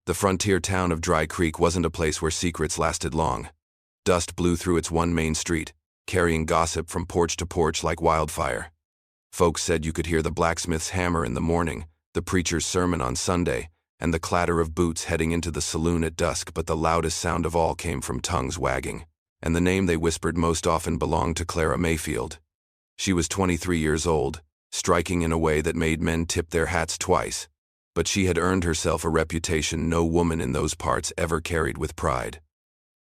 The frontier town of Dry Creek wasn't a place where secrets lasted long. Dust blew through its one main street, carrying gossip from porch to porch like wildfire. Folks said you could hear the blacksmith's hammer in the morning, the preacher's sermon on Sunday, and the clatter of boots heading into the saloon at dusk, but the loudest sound of all came from tongues wagging, and the name they whispered most often belonged to Clara Mayfield. She was 23 years old, striking in a way that made men tip their hats twice, but she had earned herself a reputation no woman in those parts ever carried with pride.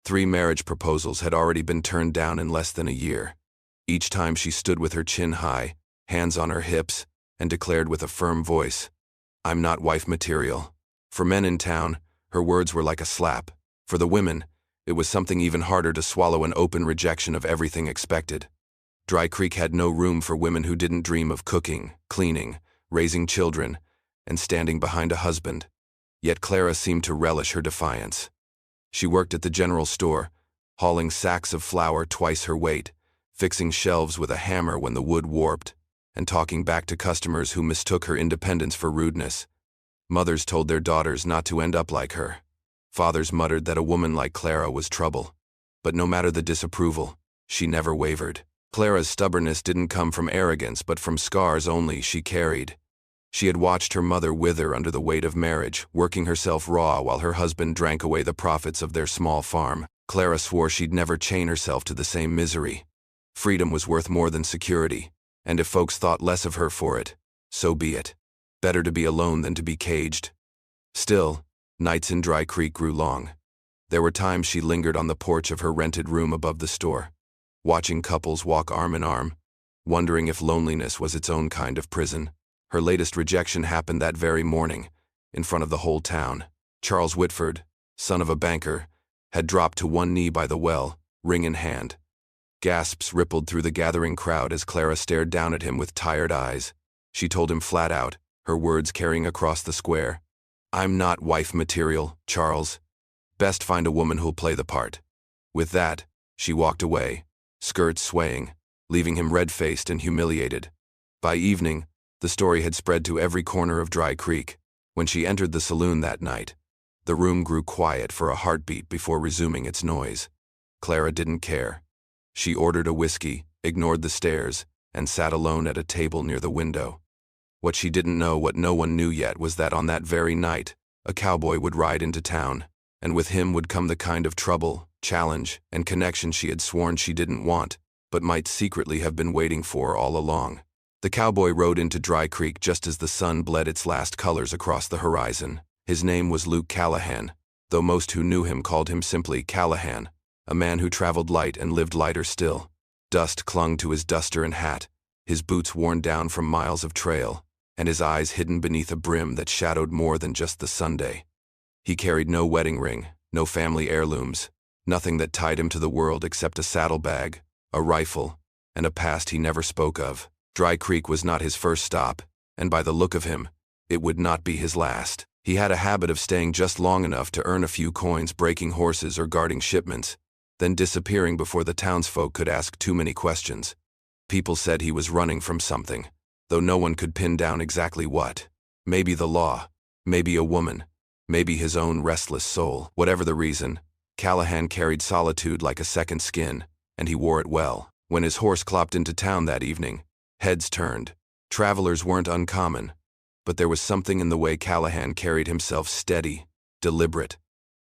3 marriage proposals had already been turned down in less than a year. Each time she stood with her chin high, hands on her hips, and declared with a firm voice, "I'm not wife material." For men in town, her words were like a slap. For the women, it was something even harder to swallow, an open rejection of everything expected. Dry Creek had no room for women who didn't dream of cooking, cleaning, raising children, and standing behind a husband. Yet Clara seemed to relish her defiance. She worked at the general store, hauling sacks of flour twice her weight, fixing shelves with a hammer when the wood warped, and talking back to customers who mistook her independence for rudeness. Mothers told their daughters not to end up like her. Fathers muttered that a woman like Clara was trouble. But no matter the disapproval, she never wavered. Clara's stubbornness didn't come from arrogance, but from scars only she carried. She had watched her mother wither under the weight of marriage, working herself raw while her husband drank away the profits of their small farm. Clara swore she'd never chain herself to the same misery. Freedom was worth more than security, and if folks thought less of her for it, so be it. Better to be alone than to be caged. Still, nights in Dry Creek grew long. There were times she lingered on the porch of her rented room above the store, watching couples walk arm in arm, wondering if loneliness was its own kind of prison. Her latest rejection happened that very morning, in front of the whole town. Charles Whitford, son of a banker, had dropped to one knee by the well, ring in hand. Gasps rippled through the gathering crowd as Clara stared down at him with tired eyes. She told him flat out, her words carrying across the square, "I'm not wife material, Charles. Best find a woman who'll play the part." With that, she walked away, skirts swaying, leaving him red-faced and humiliated. By evening, the story had spread to every corner of Dry Creek. When she entered the saloon that night, the room grew quiet for a heartbeat before resuming its noise. Clara didn't care. She ordered a whiskey, ignored the stares, and sat alone at a table near the window. What she didn't know, what no one knew yet, was that on that very night, a cowboy would ride into town, and with him would come the kind of trouble, challenge, and connection she had sworn she didn't want, but might secretly have been waiting for all along. The cowboy rode into Dry Creek just as the sun bled its last colors across the horizon. His name was Luke Callahan, though most who knew him called him simply Callahan, a man who traveled light and lived lighter still. Dust clung to his duster and hat, his boots worn down from miles of trail, and his eyes hidden beneath a brim that shadowed more than just the Sunday. He carried no wedding ring, no family heirlooms, nothing that tied him to the world except a saddlebag, a rifle, and a past he never spoke of. Dry Creek was not his first stop, and by the look of him, it would not be his last. He had a habit of staying just long enough to earn a few coins breaking horses or guarding shipments, then disappearing before the townsfolk could ask too many questions. People said he was running from something, though no one could pin down exactly what. Maybe the law, maybe a woman, maybe his own restless soul. Whatever the reason, Callahan carried solitude like a second skin, and he wore it well. When his horse clopped into town that evening, heads turned. Travelers weren't uncommon, but there was something in the way Callahan carried himself, steady, deliberate,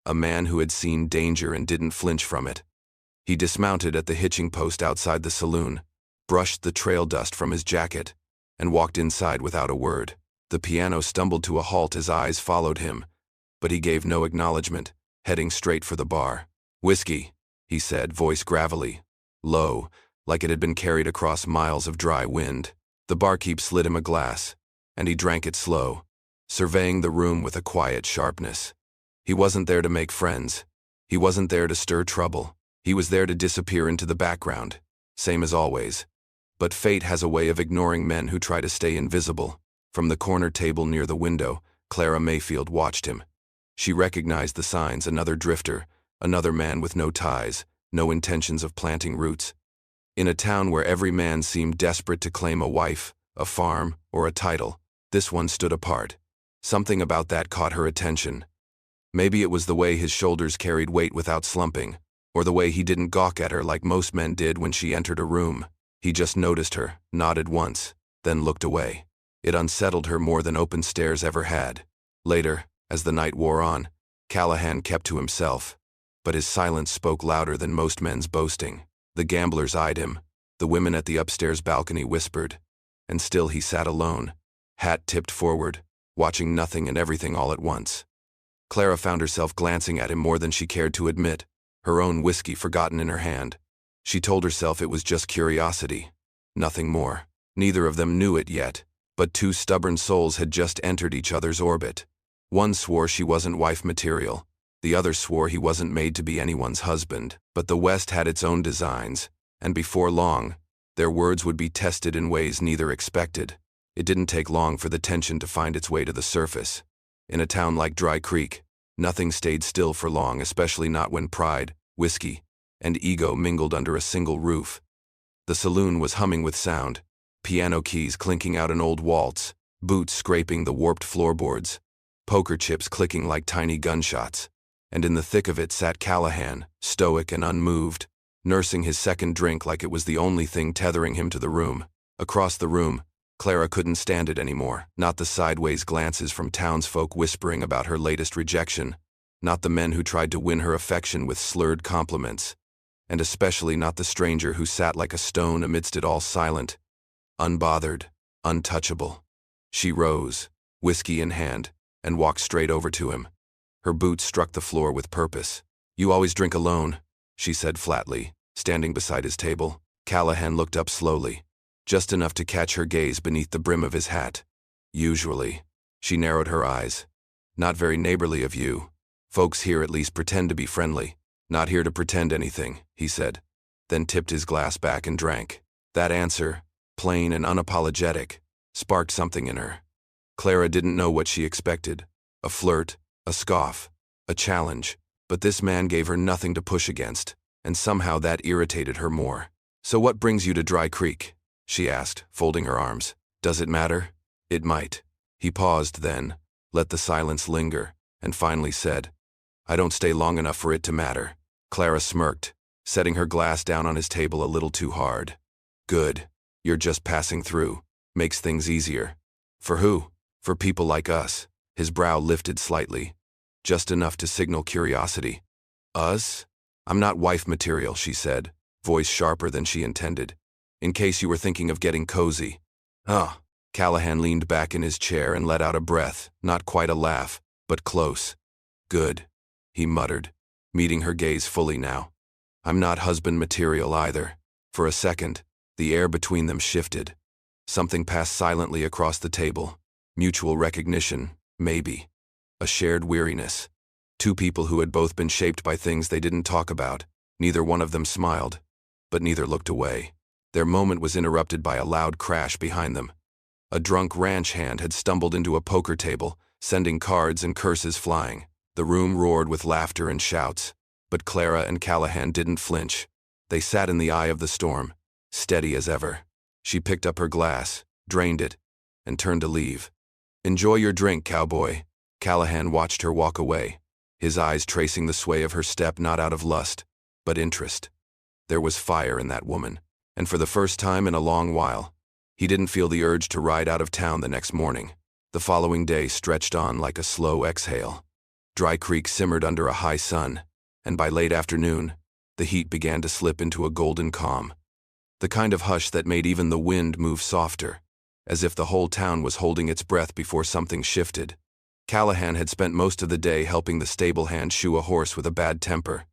a man who had seen danger and didn't flinch from it. He dismounted at the hitching post outside the saloon, brushed the trail dust from his jacket, and walked inside without a word. The piano stumbled to a halt as eyes followed him, but he gave no acknowledgement, heading straight for the bar. "Whiskey," he said, voice gravelly, low, like it had been carried across miles of dry wind. The barkeep slid him a glass, and he drank it slow, surveying the room with a quiet sharpness. He wasn't there to make friends. He wasn't there to stir trouble. He was there to disappear into the background, same as always. But fate has a way of ignoring men who try to stay invisible. From the corner table near the window, Clara Mayfield watched him. She recognized the signs: another drifter, another man with no ties, no intentions of planting roots. In a town where every man seemed desperate to claim a wife, a farm, or a title, this one stood apart. Something about that caught her attention. Maybe it was the way his shoulders carried weight without slumping, or the way he didn't gawk at her like most men did when she entered a room. He just noticed her, nodded once, then looked away. It unsettled her more than open stares ever had. Later, as the night wore on, Callahan kept to himself, but his silence spoke louder than most men's boasting. The gamblers eyed him, the women at the upstairs balcony whispered, and still he sat alone, hat tipped forward, watching nothing and everything all at once. Clara found herself glancing at him more than she cared to admit, her own whiskey forgotten in her hand. She told herself it was just curiosity, nothing more. Neither of them knew it yet, but two stubborn souls had just entered each other's orbit. One swore she wasn't wife material, the other swore he wasn't made to be anyone's husband. But the West had its own designs, and before long, their words would be tested in ways neither expected. It didn't take long for the tension to find its way to the surface. In a town like Dry Creek, nothing stayed still for long, especially not when pride, whiskey, and ego mingled under a single roof. The saloon was humming with sound, piano keys clinking out an old waltz, boots scraping the warped floorboards, poker chips clicking like tiny gunshots. And in the thick of it sat Callahan, stoic and unmoved, nursing his second drink like it was the only thing tethering him to the room. Across the room, Clara couldn't stand it anymore. Not the sideways glances from townsfolk whispering about her latest rejection, not the men who tried to win her affection with slurred compliments, and especially not the stranger who sat like a stone amidst it all, silent, unbothered, untouchable. She rose, whiskey in hand, and walked straight over to him. Her boots struck the floor with purpose. "You always drink alone," she said flatly, standing beside his table. Callahan looked up slowly, just enough to catch her gaze beneath the brim of his hat. "Usually." She narrowed her eyes. "Not very neighborly of you. Folks here at least pretend to be friendly." "Not here to pretend anything," he said, then tipped his glass back and drank. That answer, plain and unapologetic, sparked something in her. Clara didn't know what she expected. A flirt, a scoff, a challenge, but this man gave her nothing to push against, and somehow that irritated her more. "So what brings you to Dry Creek?" she asked, folding her arms. "Does it matter?" "It might." He paused then, let the silence linger, and finally said, "I don't stay long enough for it to matter." Clara smirked, setting her glass down on his table a little too hard. "Good. You're just passing through. Makes things easier." "For who?" "For people like us." His brow lifted slightly, just enough to signal curiosity. "Us?" "I'm not wife material," she said, voice sharper than she intended. "In case you were thinking of getting cozy." "Huh." Callahan leaned back in his chair and let out a breath, not quite a laugh, but close. "Good," he muttered, meeting her gaze fully now. "I'm not husband material either." For a second, the air between them shifted. Something passed silently across the table. Mutual recognition, maybe. A shared weariness. Two people who had both been shaped by things they didn't talk about. Neither one of them smiled, but neither looked away. Their moment was interrupted by a loud crash behind them. A drunk ranch hand had stumbled into a poker table, sending cards and curses flying. The room roared with laughter and shouts, but Clara and Callahan didn't flinch. They sat in the eye of the storm, steady as ever. She picked up her glass, drained it, and turned to leave. "Enjoy your drink, cowboy." Callahan watched her walk away, his eyes tracing the sway of her step not out of lust, but interest. There was fire in that woman, and for the first time in a long while, he didn't feel the urge to ride out of town the next morning. The following day stretched on like a slow exhale. Dry Creek simmered under a high sun, and by late afternoon, the heat began to slip into a golden calm. The kind of hush that made even the wind move softer, as if the whole town was holding its breath before something shifted. Callahan had spent most of the day helping the stable hand shoe a horse with a bad temper.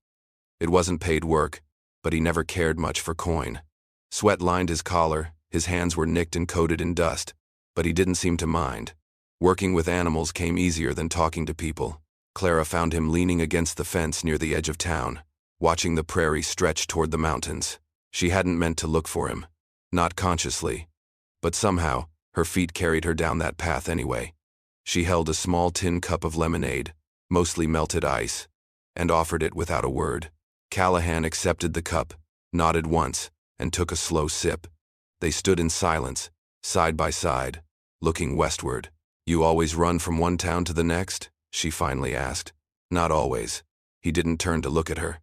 It wasn't paid work, but he never cared much for coin. Sweat lined his collar, his hands were nicked and coated in dust, but he didn't seem to mind. Working with animals came easier than talking to people. Clara found him leaning against the fence near the edge of town, watching the prairie stretch toward the mountains. She hadn't meant to look for him, not consciously, but somehow, her feet carried her down that path anyway. She held a small tin cup of lemonade, mostly melted ice, and offered it without a word. Callahan accepted the cup, nodded once, and took a slow sip. They stood in silence, side by side, looking westward. "You always run from one town to the next?" she finally asked. Not always. He didn't turn to look at her.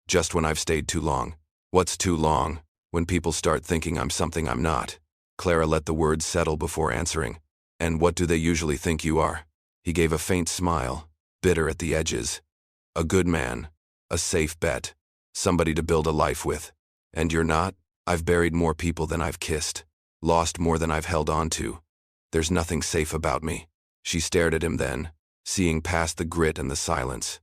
Just when I've stayed too long. What's too long? When people start thinking I'm something I'm not. Clara let the words settle before answering. And what do they usually think you are? He gave a faint smile, bitter at the edges. A good man. A safe bet. Somebody to build a life with. And you're not? I've buried more people than I've kissed. Lost more than I've held on to. There's nothing safe about me. She stared at him then, seeing past the grit and the silence.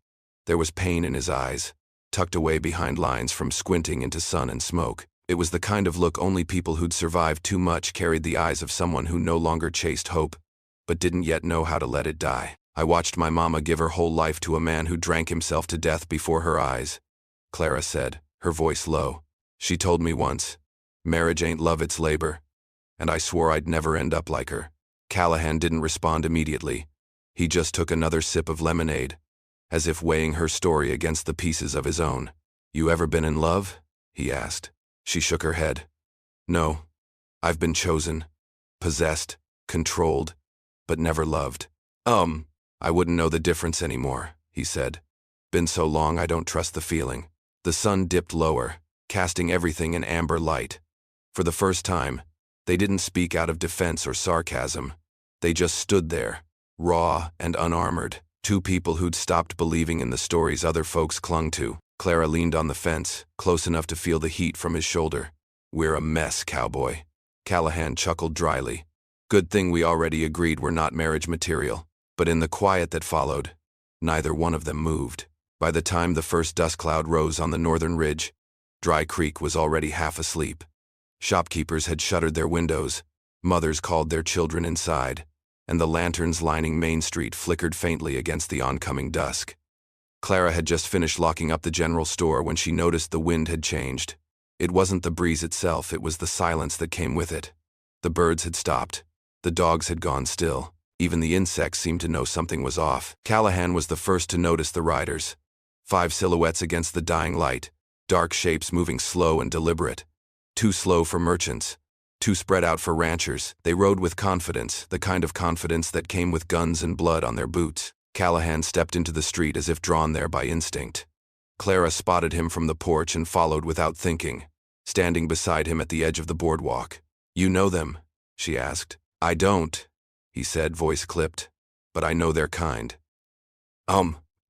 There was pain in his eyes, tucked away behind lines from squinting into sun and smoke. It was the kind of look only people who'd survived too much carried the eyes of someone who no longer chased hope, but didn't yet know how to let it die. I watched my mama give her whole life to a man who drank himself to death before her eyes, Clara said, her voice low. She told me once, marriage ain't love, it's labor. And I swore I'd never end up like her. Callahan didn't respond immediately. He just took another sip of lemonade, as if weighing her story against the pieces of his own. You ever been in love? He asked. She shook her head. No. I've been chosen, possessed, controlled, but never loved. I wouldn't know the difference anymore, he said. Been so long I don't trust the feeling. The sun dipped lower, casting everything in amber light. For the first time, they didn't speak out of defense or sarcasm. They just stood there, raw and unarmored, two people who'd stopped believing in the stories other folks clung to. Clara leaned on the fence, close enough to feel the heat from his shoulder. We're a mess, cowboy. Callahan chuckled dryly. Good thing we already agreed we're not marriage material. But in the quiet that followed, neither one of them moved. By the time the first dust cloud rose on the northern ridge, Dry Creek was already half asleep. Shopkeepers had shuttered their windows, mothers called their children inside, and the lanterns lining Main Street flickered faintly against the oncoming dusk. Clara had just finished locking up the general store when she noticed the wind had changed. It wasn't the breeze itself, it was the silence that came with it. The birds had stopped. The dogs had gone still. Even the insects seemed to know something was off. Callahan was the first to notice the riders. 5 silhouettes against the dying light, dark shapes moving slow and deliberate. Too slow for merchants, too spread out for ranchers. They rode with confidence, the kind of confidence that came with guns and blood on their boots. Callahan stepped into the street as if drawn there by instinct. Clara spotted him from the porch and followed without thinking, standing beside him at the edge of the boardwalk. You know them? She asked. I don't, he said, voice clipped, but I know their kind.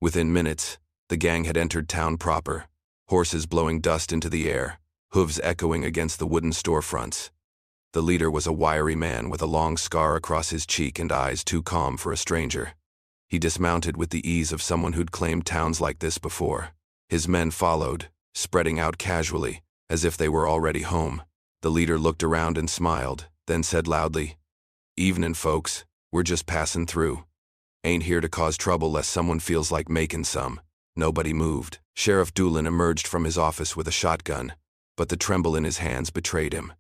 Within minutes, the gang had entered town proper, horses blowing dust into the air, hooves echoing against the wooden storefronts. The leader was a wiry man with a long scar across his cheek and eyes too calm for a stranger. He dismounted with the ease of someone who'd claimed towns like this before. His men followed, spreading out casually, as if they were already home. The leader looked around and smiled, then said loudly, Evenin', folks, we're just passing through. Ain't here to cause trouble lest someone feels like making some. Nobody moved. Sheriff Doolin emerged from his office with a shotgun, but the tremble in his hands betrayed him.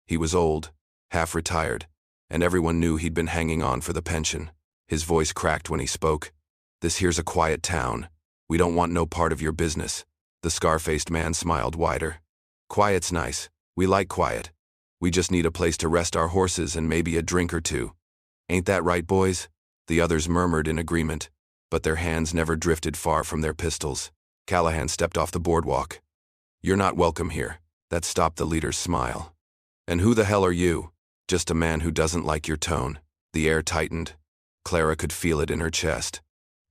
He was old, half-retired, and everyone knew he'd been hanging on for the pension. His voice cracked when he spoke. This here's a quiet town. We don't want no part of your business. The scar-faced man smiled wider. Quiet's nice. We like quiet. We just need a place to rest our horses and maybe a drink or two. Ain't that right, boys? The others murmured in agreement, but their hands never drifted far from their pistols. Callahan stepped off the boardwalk. You're not welcome here. That stopped the leader's smile. And who the hell are you? Just a man who doesn't like your tone. The air tightened. Clara could feel it in her chest.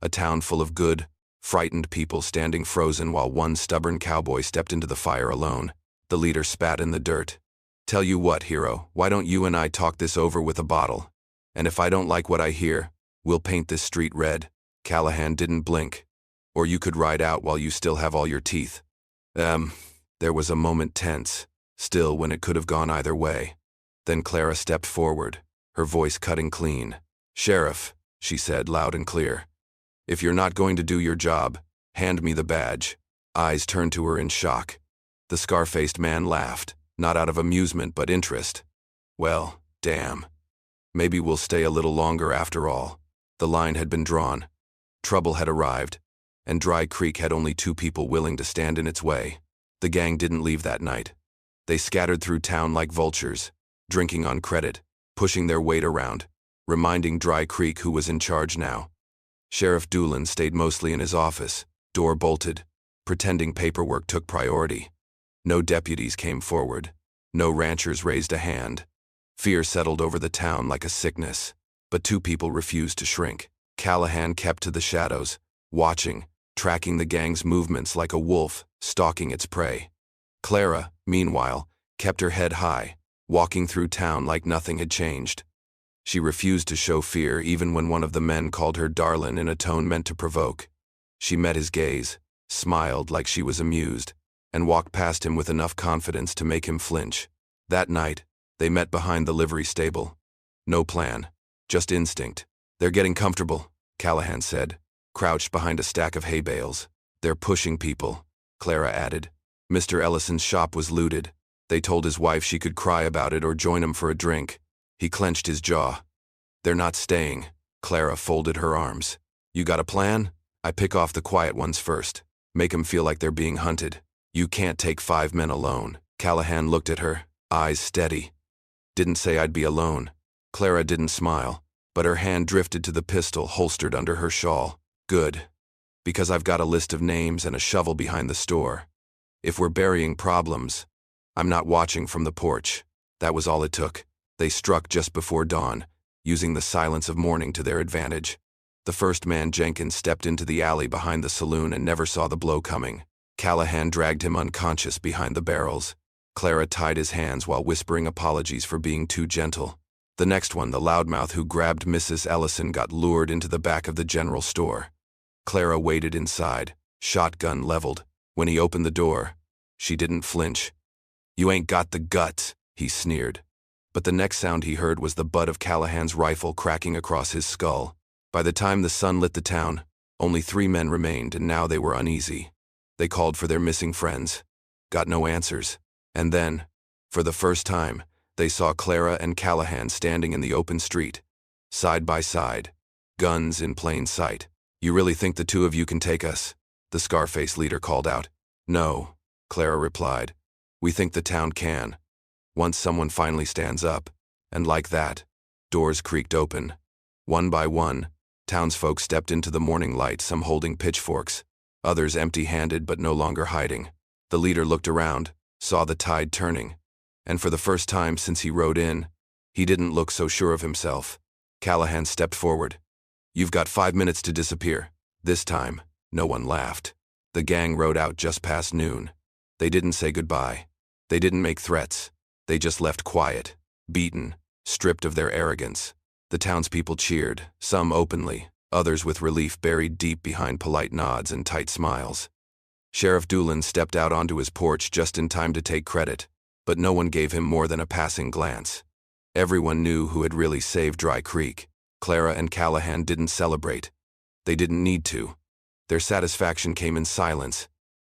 A town full of good, frightened people standing frozen while one stubborn cowboy stepped into the fire alone. The leader spat in the dirt. Tell you what, hero, why don't you and I talk this over with a bottle? And if I don't like what I hear, we'll paint this street red. Callahan didn't blink. Or you could ride out while you still have all your teeth. There was a moment tense, still when it could have gone either way. Then Clara stepped forward, her voice cutting clean. Sheriff, she said loud and clear. If you're not going to do your job, hand me the badge. Eyes turned to her in shock. The scar-faced man laughed, not out of amusement but interest. Well, damn. Maybe we'll stay a little longer after all. The line had been drawn. Trouble had arrived, and Dry Creek had only 2 people willing to stand in its way. The gang didn't leave that night. They scattered through town like vultures, drinking on credit, pushing their weight around, reminding Dry Creek who was in charge now. Sheriff Doolin stayed mostly in his office, door bolted, pretending paperwork took priority. No deputies came forward. No ranchers raised a hand. Fear settled over the town like a sickness. But two people refused to shrink. Callahan kept to the shadows, watching, tracking the gang's movements like a wolf stalking its prey. Clara, meanwhile, kept her head high, walking through town like nothing had changed. She refused to show fear even when one of the men called her darlin' in a tone meant to provoke. She met his gaze, smiled like she was amused, and walked past him with enough confidence to make him flinch. That night, they met behind the livery stable. No plan, just instinct. "They're getting comfortable," Callahan said, crouched behind a stack of hay bales. "They're pushing people," Clara added. "Mr. Ellison's shop was looted. They told his wife she could cry about it or join him for a drink." He clenched his jaw. "They're not staying." Clara folded her arms. "You got a plan? I pick off the quiet ones first. Make 'em feel like they're being hunted. You can't take 5 men alone." Callahan looked at her, eyes steady. "Didn't say I'd be alone." Clara didn't smile, but her hand drifted to the pistol holstered under her shawl. "Good. Because I've got a list of names and a shovel behind the store. If we're burying problems, I'm not watching from the porch." That was all it took. They struck just before dawn, using the silence of morning to their advantage. The first man, Jenkins, stepped into the alley behind the saloon and never saw the blow coming. Callahan dragged him unconscious behind the barrels. Clara tied his hands while whispering apologies for being too gentle. The next one, the loudmouth who grabbed Mrs. Ellison, got lured into the back of the general store. Clara waited inside, shotgun leveled. When he opened the door, she didn't flinch. "You ain't got the guts," he sneered. But the next sound he heard was the butt of Callahan's rifle cracking across his skull. By the time the sun lit the town, only 3 men remained, and now they were uneasy. They called for their missing friends. Got no answers. And then, for the first time, they saw Clara and Callahan standing in the open street, side by side, guns in plain sight. "You really think the two of you can take us?" the Scarface leader called out. "No," Clara replied. "We think the town can. Once someone finally stands up." And like that, doors creaked open. One by one, townsfolk stepped into the morning light, some holding pitchforks, others empty-handed but no longer hiding. The leader looked around, saw the tide turning, and for the first time since he rode in, he didn't look so sure of himself. Callahan stepped forward. "You've got 5 minutes to disappear." This time, no one laughed. The gang rode out just past noon. They didn't say goodbye. They didn't make threats. They just left quiet, beaten, stripped of their arrogance. The townspeople cheered, some openly, others with relief buried deep behind polite nods and tight smiles. Sheriff Doolin stepped out onto his porch just in time to take credit, but no one gave him more than a passing glance. Everyone knew who had really saved Dry Creek. Clara and Callahan didn't celebrate. They didn't need to. Their satisfaction came in silence,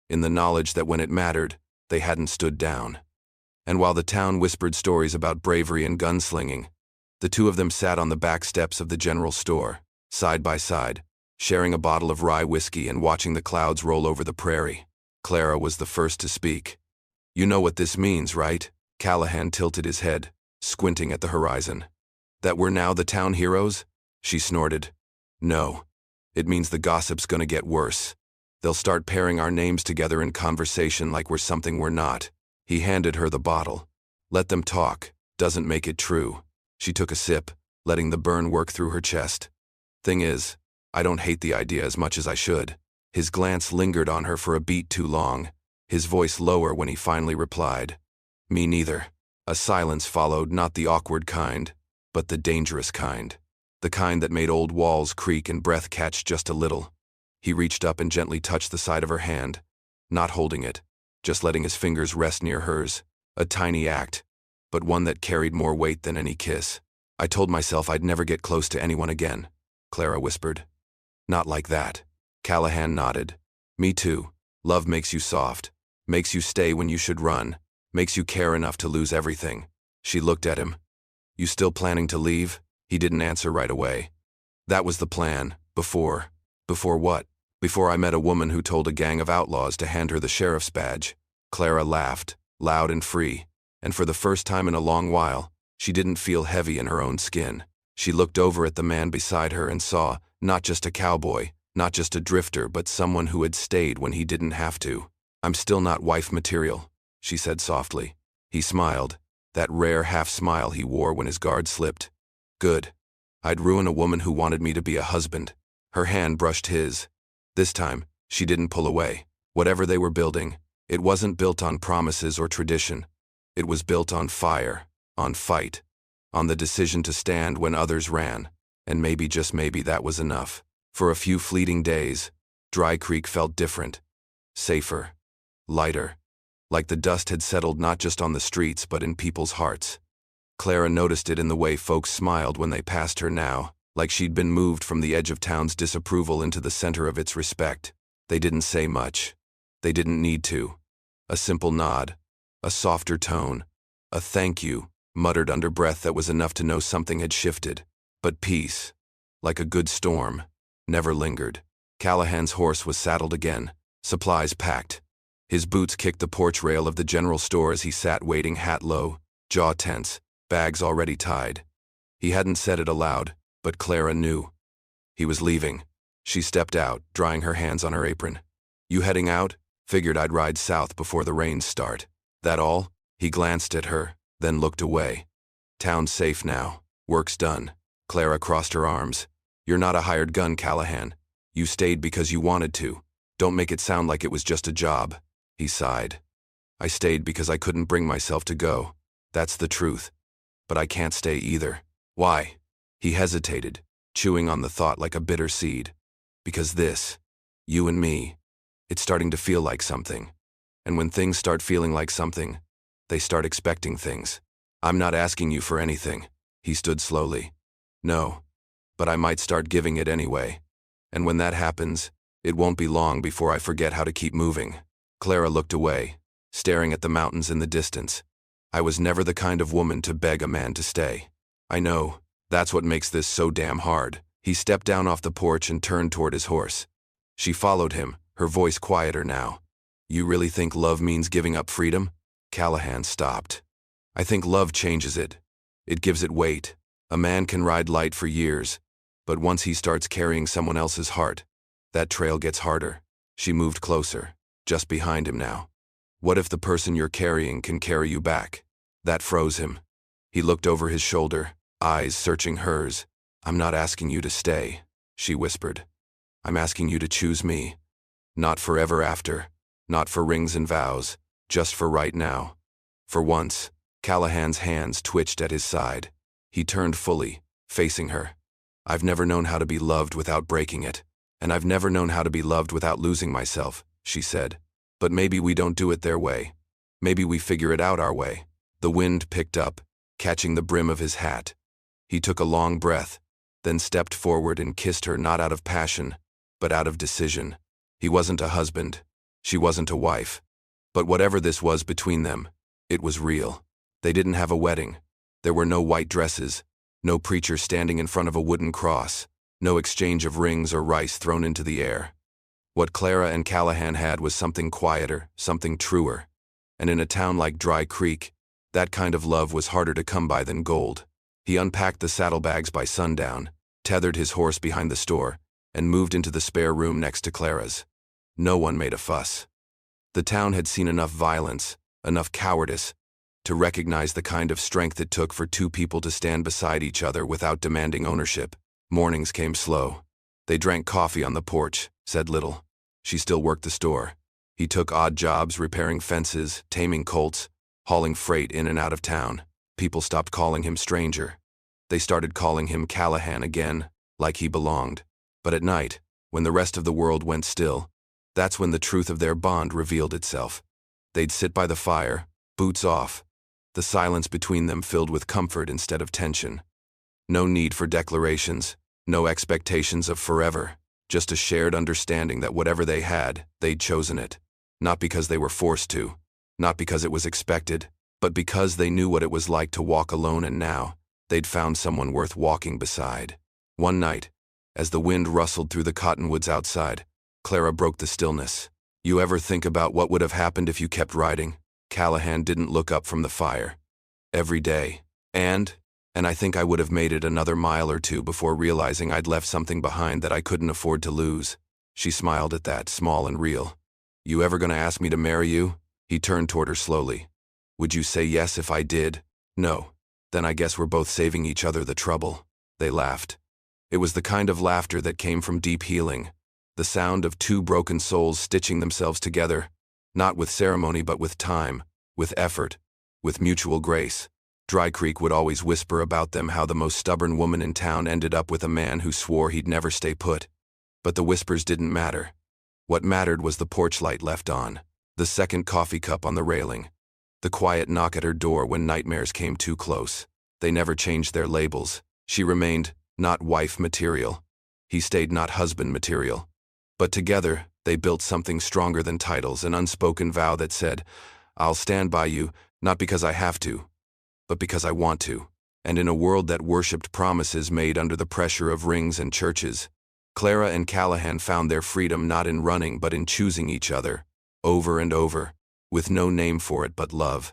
in the knowledge that when it mattered, they hadn't stood down. And while the town whispered stories about bravery and gunslinging, the two of them sat on the back steps of the general store, side by side, sharing a bottle of rye whiskey and watching the clouds roll over the prairie. Clara was the first to speak. "You know what this means, right?" Callahan tilted his head, squinting at the horizon. "That we're now the town heroes?" She snorted. "No. It means the gossip's gonna get worse. They'll start pairing our names together in conversation like we're something we're not." He handed her the bottle. "Let them talk. Doesn't make it true." She took a sip, letting the burn work through her chest. "Thing is, I don't hate the idea as much as I should." His glance lingered on her for a beat too long, his voice lower when he finally replied. "Me neither." A silence followed, not the awkward kind, but the dangerous kind. The kind that made old walls creak and breath catch just a little. He reached up and gently touched the side of her hand, not holding it, just letting his fingers rest near hers. A tiny act, but one that carried more weight than any kiss. "I told myself I'd never get close to anyone again," Clara whispered. "Not like that." Callahan nodded. "Me too. Love makes you soft, makes you stay when you should run, makes you care enough to lose everything." She looked at him. "You still planning to leave?" He didn't answer right away. "That was the plan, before." "Before what?" "Before I met a woman who told a gang of outlaws to hand her the sheriff's badge." Clara laughed, loud and free, and for the first time in a long while, she didn't feel heavy in her own skin. She looked over at the man beside her and saw, Not just a cowboy, not just a drifter, but someone who had stayed when he didn't have to. "I'm still not wife material," she said softly. He smiled, that rare half-smile he wore when his guard slipped. "Good. I'd ruin a woman who wanted me to be a husband." Her hand brushed his. This time, she didn't pull away. Whatever they were building, it wasn't built on promises or tradition. It was built on fire, on fight, on the decision to stand when others ran. And maybe, just maybe, that was enough. For a few fleeting days, Dry Creek felt different. Safer. Lighter. Like the dust had settled not just on the streets but in people's hearts. Clara noticed it in the way folks smiled when they passed her now, like she'd been moved from the edge of town's disapproval into the center of its respect. They didn't say much. They didn't need to. A simple nod. A softer tone. A thank you, muttered under breath, that was enough to know something had shifted. But peace, like a good storm, never lingered. Callahan's horse was saddled again, supplies packed. His boots kicked the porch rail of the general store as he sat waiting, hat low, jaw tense, bags already tied. He hadn't said it aloud, but Clara knew. He was leaving. She stepped out, drying her hands on her apron. "You heading out? Figured I'd ride south before the rains start." "That all?" He glanced at her, then looked away. "Town's safe now. Work's done." Clara crossed her arms. "You're not a hired gun, Callahan. You stayed because you wanted to. Don't make it sound like it was just a job." He sighed. "I stayed because I couldn't bring myself to go. That's the truth. But I can't stay either." "Why?" He hesitated, chewing on the thought like a bitter seed. "Because this, you and me, it's starting to feel like something. And when things start feeling like something, they start expecting things. I'm not asking you for anything." He stood slowly. "No, but I might start giving it anyway. And when that happens, it won't be long before I forget how to keep moving." Clara looked away, staring at the mountains in the distance. "I was never the kind of woman to beg a man to stay." "I know. That's what makes this so damn hard." He stepped down off the porch and turned toward his horse. She followed him, her voice quieter now. "You really think love means giving up freedom?" Callahan stopped. "I think love changes it. It gives it weight. A man can ride light for years, but once he starts carrying someone else's heart, that trail gets harder." She moved closer, just behind him now. "What if the person you're carrying can carry you back?" That froze him. He looked over his shoulder, eyes searching hers. "I'm not asking you to stay," she whispered. "I'm asking you to choose me. Not forever after, not for rings and vows, just for right now." For once, Callahan's hands twitched at his side. He turned fully, facing her. "I've never known how to be loved without breaking it. And I've never known how to be loved without losing myself," she said. "But maybe we don't do it their way. Maybe we figure it out our way." The wind picked up, catching the brim of his hat. He took a long breath, then stepped forward and kissed her, not out of passion, but out of decision. He wasn't a husband. She wasn't a wife. But whatever this was between them, it was real. They didn't have a wedding. There were no white dresses, no preacher standing in front of a wooden cross, no exchange of rings or rice thrown into the air. What Clara and Callahan had was something quieter, something truer. And in a town like Dry Creek, that kind of love was harder to come by than gold. He unpacked the saddlebags by sundown, tethered his horse behind the store, and moved into the spare room next to Clara's. No one made a fuss. The town had seen enough violence, enough cowardice, to recognize the kind of strength it took for two people to stand beside each other without demanding ownership. Mornings came slow. They drank coffee on the porch, said little. She still worked the store. He took odd jobs repairing fences, taming colts, hauling freight in and out of town. People stopped calling him stranger. They started calling him Callahan again, like he belonged. But at night, when the rest of the world went still, that's when the truth of their bond revealed itself. They'd sit by the fire, boots off, the silence between them filled with comfort instead of tension. No need for declarations, no expectations of forever, just a shared understanding that whatever they had, they'd chosen it. Not because they were forced to, not because it was expected, but because they knew what it was like to walk alone, and now, they'd found someone worth walking beside. One night, as the wind rustled through the cottonwoods outside, Clara broke the stillness. "You ever think about what would have happened if you kept riding?" Callahan didn't look up from the fire. "Every day. And And I think I would have made it another mile or two before realizing I'd left something behind that I couldn't afford to lose. She smiled at that, small and real. You ever gonna ask me to marry you? He turned toward her slowly. Would you say yes if I did? No. Then I guess we're both saving each other the trouble. They laughed. It was the kind of laughter that came from deep healing. The sound of two broken souls stitching themselves together, not with ceremony but with time, with effort, with mutual grace. Dry Creek would always whisper about them how the most stubborn woman in town ended up with a man who swore he'd never stay put. But the whispers didn't matter. What mattered was the porch light left on, the second coffee cup on the railing, the quiet knock at her door when nightmares came too close. They never changed their labels. She remained not wife material. He stayed not husband material. But together, they built something stronger than titles, an unspoken vow that said, I'll stand by you, not because I have to, but because I want to. And in a world that worshipped promises made under the pressure of rings and churches, Clara and Callahan found their freedom not in running but in choosing each other, over and over, with no name for it but love.